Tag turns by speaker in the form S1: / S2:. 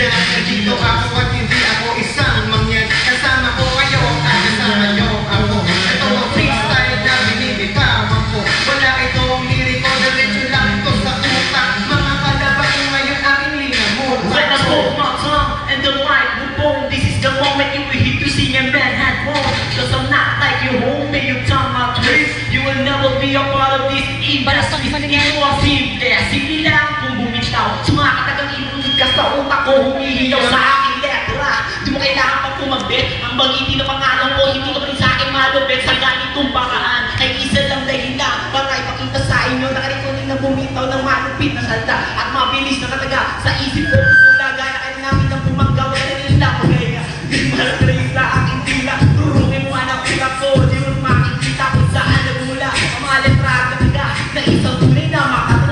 S1: dyan. Nandito ako at hindi ako isang mangyan. Kasama ko kayo at kasama nyo ako. Ito ang freestyle na binibitawan ko. Wala itong liriko, diretso lang ito sa utak. Mga kalabang ko ngayon aking linamutan.
S2: When I hold my tongue and the microphone, this is the moment you will hit to sing and band had wrong. Cause I'm not like your homie, you turn my twist. You will never be a part of this industry. Ito ang simple, simple lang kung bumitaw. Sumakatagang inulit ka sa utak ko, humihiyaw sa aking letra. Di mo kailangan pang kumabit, ang bangiti na pangalan ko, hindi ka pa rin sa akin malupit. Sa ganitong paraan, ay isa lang dahilan para ipakita sa inyo na karikunin na bumitaw ng malupit na salta at mabilis na kataga sa isip ko. Mula gaya kayo namin ng pumanggaw na nila ko kaya di malatray sa aking tila. Turungin mo anak utak ko, di mo makikita kung saan nagmula ang mga letra at kataga na isang tunay na makataga.